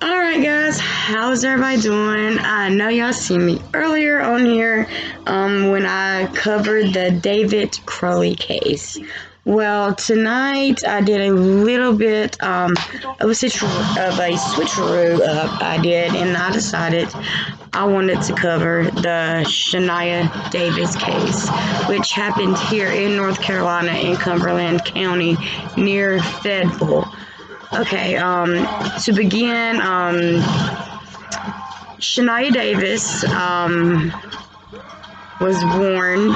Alright guys, how's everybody doing? I know y'all seen me earlier on here when I covered the David Crowley case. Well, tonight I did a little bit of a switcheroo up I did, and I decided I wanted to cover the Shanyia Davis case, which happened here in North Carolina in Cumberland County near Fayetteville. Okay, to begin, Shanyia Davis was born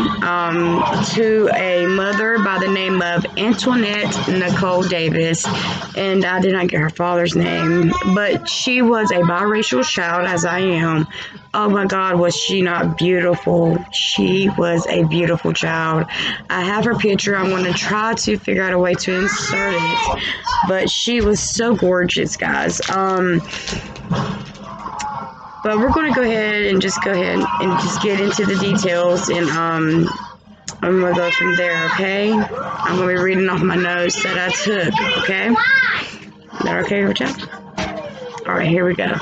to a mother by the name of Antoinette Nicole Davis, and I did not get her father's name, but she was a biracial child, as I am. Oh my God, was she not beautiful? She was a beautiful child. I have her picture. I'm going to try to figure out a way to insert it, but she was so gorgeous, guys. But we're going to go ahead and just get into the details, and I'm going to go from there, okay? I'm going to be reading off my notes that I took, okay? Is that okay with you? All right, here we go.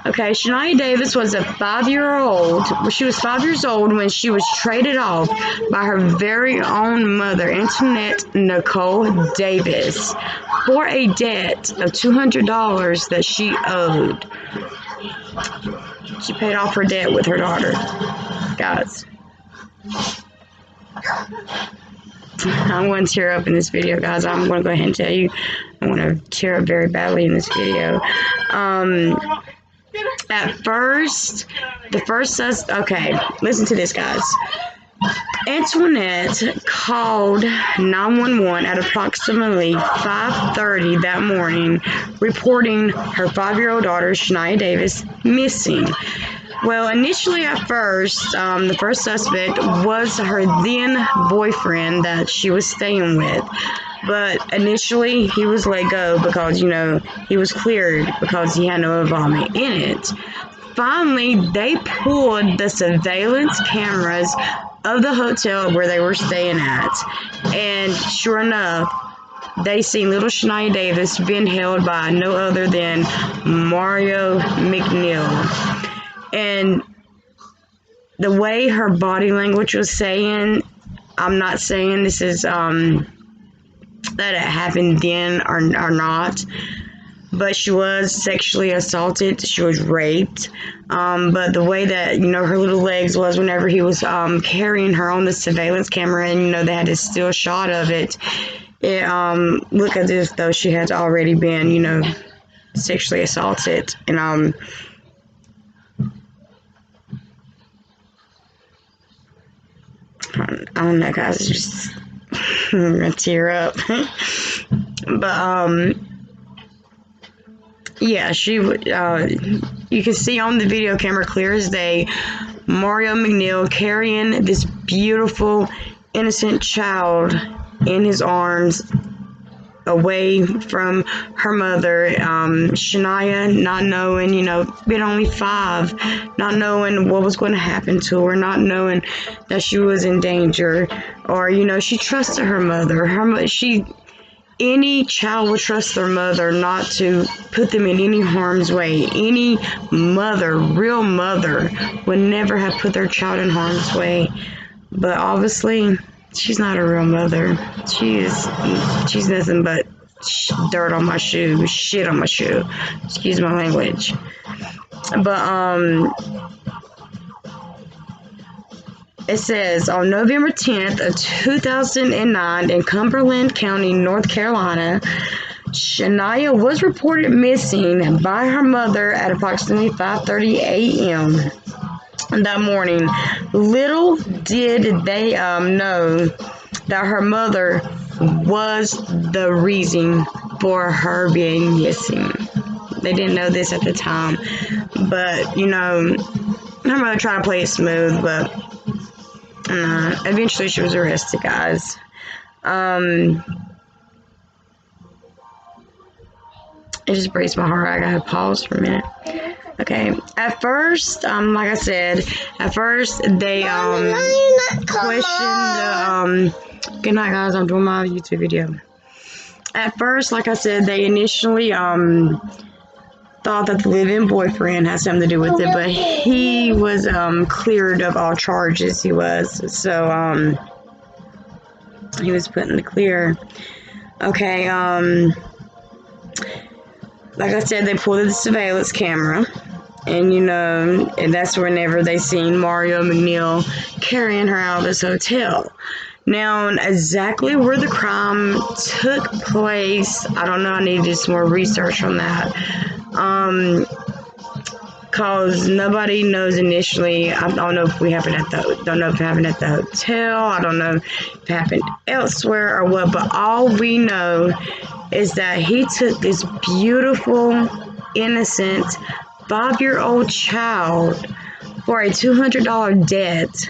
Okay, Shanyia Davis was a 5-year-old. She was 5 years old when she was traded off by her very own mother, Antoinette Nicole Davis, for a debt of $200 that she owed. She paid off her debt with her daughter. Guys, I'm going to tear up in this video, guys. I'm going to go ahead and tell you, I'm going to tear up very badly in this video. At first, okay, listen to this, guys. Antoinette called 911 at approximately 5:30 that morning, reporting her 5-year-old daughter, Shanyia Davis, missing. Well, initially at first, the first suspect was her then boyfriend that she was staying with. But initially, he was let go because, he was cleared because he had no involvement in it. Finally, they pulled the surveillance cameras of the hotel where they were staying at. And sure enough, they seen little Shanyia Davis being held by no other than MCNEILL. And the way her body language was saying, I'm not saying this is that it happened then or not, but she was sexually assaulted. She was raped. But the way that, her little legs was whenever he was carrying her on the surveillance camera, and, they had a still shot of it, it looked as if though she had already been, sexually assaulted. And I don't know, guys. It's just I'm gonna tear up. But yeah, she would. You can see on the video camera clear as day, MCNEILL carrying this beautiful, innocent child in his arms, away from her mother. Shanyia, not knowing, being only 5, not knowing what was going to happen to her, not knowing that she was in danger, or she trusted her mother. Any child would trust their mother not to put them in any harm's way. Any mother, real mother, would never have put their child in harm's way. But obviously, she's not a real mother. She's nothing but dirt on my shoe, shit on my shoe. Excuse my language. But it says on November 10th of 2009 in Cumberland County, North Carolina, Shanyia was reported missing by her mother at approximately 5:30 a.m. that morning. Little did they know that her mother was the reason for her being missing. They didn't know this at the time, but her mother tried to play it smooth, but eventually she was arrested, guys. It just breaks my heart. I gotta pause for a minute. Okay, at first, like I said, they questioned good night, guys. I'm doing my YouTube video. At first, like I said, they initially thought that the live-in boyfriend had something to do with it, but he was cleared of all charges. He was. So he was put in the clear. Okay, like I said, they pulled the surveillance camera, and and that's whenever they seen Mario McNeil carrying her out of this hotel. Now, exactly where the crime took place, I don't know. I need to do some more research on that. Cause nobody knows initially. I don't know if it happened at the hotel. I don't know if it happened elsewhere or what. But all we know is that he took this beautiful, innocent 5-year-old child for a $200 debt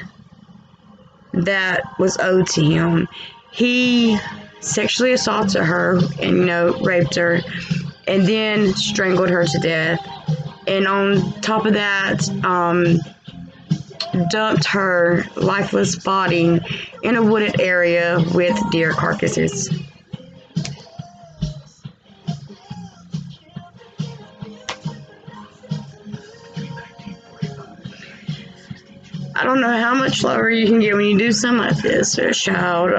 that was owed to him. He sexually assaulted her and raped her, and then strangled her to death. And on top of that, dumped her lifeless body in a wooded area with deer carcasses. I don't know how much lower you can get when you do something like this to a child.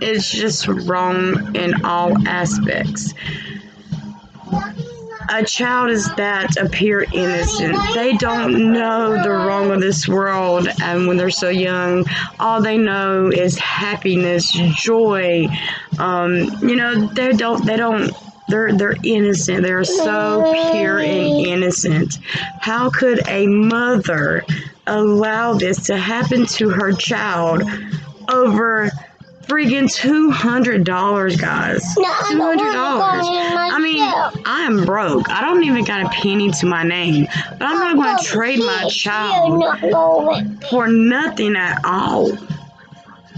It's just wrong in all aspects. A child is that appear innocent. They don't know the wrong of this world, and when they're so young, all they know is happiness, joy. They're innocent. They're so pure and innocent. How could a mother allow this to happen to her child over freaking $200, guys? $200. I mean, I am broke. I don't even got a penny to my name, but I'm not going to trade my child for nothing at all.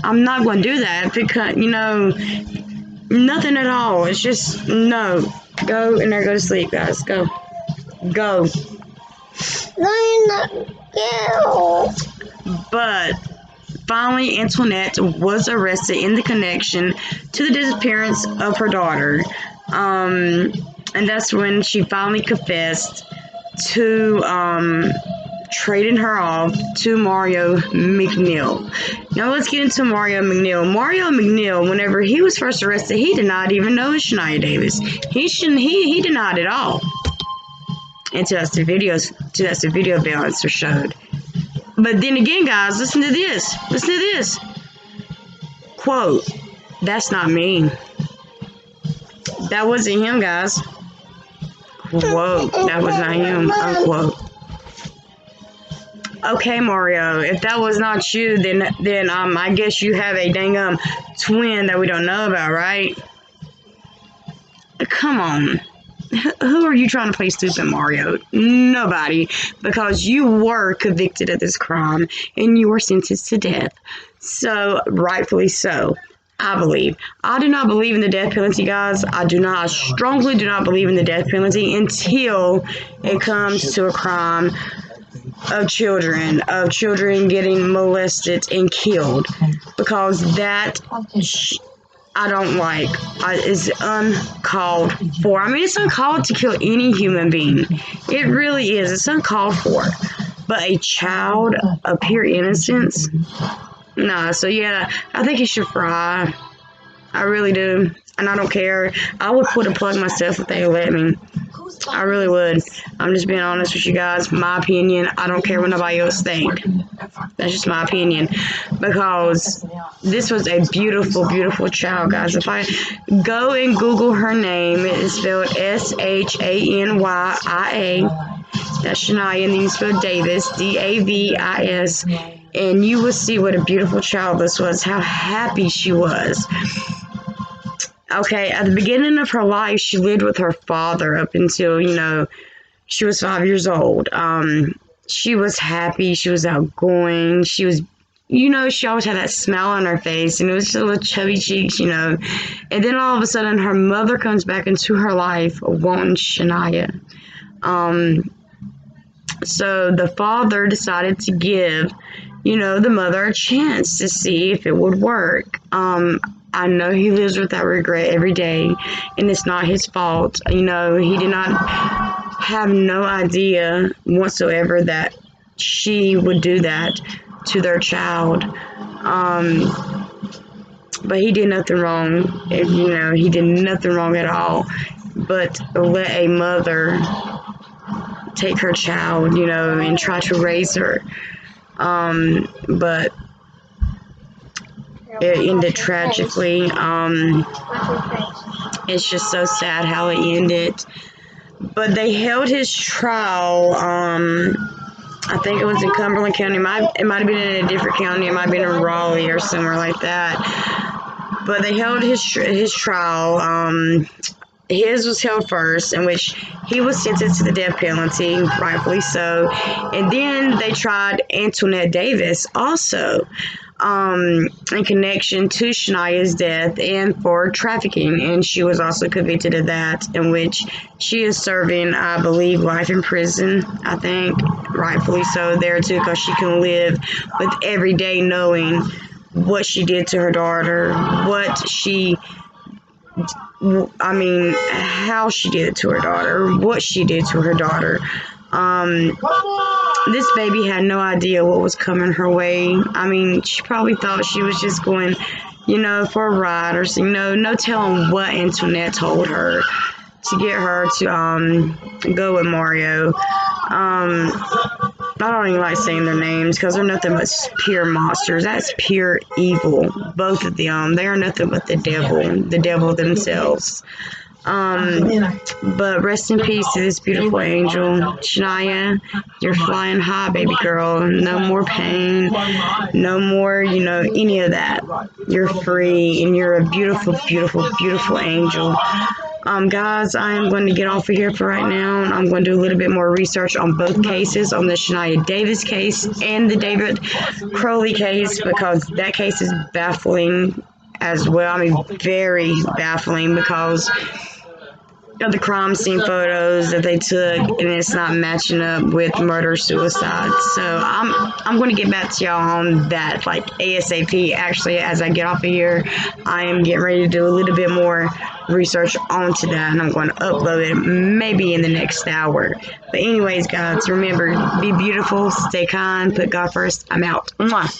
I'm not going to do that because, nothing at all. It's just, no. Go in there, go to sleep, guys. Go. Go. But finally, Antoinette was arrested in the connection to the disappearance of her daughter. And that's when she finally confessed to trading her off to Mario McNeil. Now let's get into Mario McNeil. Mario McNeil, whenever he was first arrested, he did not even know Shanyia Davis. He denied it all. Until that's the video evidence showed. But then again, guys, listen to this. Listen to this. Quote, "That's not me. That wasn't him, guys." Quote, "That was not him." Unquote. Okay, Mario, if that was not you, then I guess you have a dang twin that we don't know about, right? Come on. Who are you trying to play stupid, Mario? Nobody. Because you were convicted of this crime and you were sentenced to death. So, rightfully so, I believe. I do not believe in the death penalty, guys. I strongly do not believe in the death penalty until it comes to a crime of children getting molested and killed. Because that I don't like. Is uncalled for. I mean, it's uncalled to kill any human being. It really is. It's uncalled for. But a child of pure innocence? Nah, so yeah, I think he should fry. I really do. And I don't care. I would pull the plug myself if they let me. I really would. I'm just being honest with you guys. My opinion. I don't care what nobody else think. That's just my opinion. Because this was a beautiful, beautiful child, guys. If I go and Google her name, it is spelled Shanyia. That's Shanyia, and then you spell Davis, Davis. And you will see what a beautiful child this was. How happy she was. Okay, at the beginning of her life, she lived with her father up until, she was 5 years old. She was happy. She was outgoing. She was, she always had that smile on her face, and it was just a little chubby cheeks, And then all of a sudden, her mother comes back into her life, wanting Shanyia. So the father decided to give, the mother a chance to see if it would work. I know he lives with that regret every day, and it's not his fault. You know, he did not have no idea whatsoever that she would do that to their child. But he did nothing wrong. You know, he did nothing wrong at all. But let a mother take her child, you know, and try to raise her. But it ended tragically. It's just so sad how it ended. But they held his trial. I think it was in Cumberland County. It might have been in a different county. It might have been in Raleigh or somewhere like that. But they held his trial. His was held first, in which he was sentenced to the death penalty, rightfully so. And then they tried Antoinette Davis also, in connection to Shanyia's death and for trafficking. And she was also convicted of that, in which she is serving, I believe, life in prison, I think, rightfully so there too, because she can live with every day knowing what she did to her daughter, how she did it to her daughter, what she did to her daughter. This baby had no idea what was coming her way. I mean, she probably thought she was just going, you know, for a ride, or, you know, no telling what Antoinette told her to get her to go with Mario. I don't even like saying their names because they're nothing but pure monsters. That's pure evil. Both of them. They are nothing but the devil themselves. But rest in peace to this beautiful angel. Shanyia, you're flying high, baby girl. No more pain. No more, you know, any of that. You're free, and you're a beautiful, beautiful, beautiful angel. Guys, I am going to get off of here for right now, and I'm going to do a little bit more research on both cases, on the Shanyia Davis case and the David Crowley case, because that case is baffling as well. I mean, very baffling, because of the crime scene photos that they took, and it's not matching up with murder-suicide. So I'm going to get back to y'all on that, like, ASAP. Actually, as I get off of here, I am getting ready to do a little bit more research onto that, and I'm going to upload it maybe in the next hour. But anyways, guys, remember, be beautiful, stay kind, put God first. I'm out. Mwah.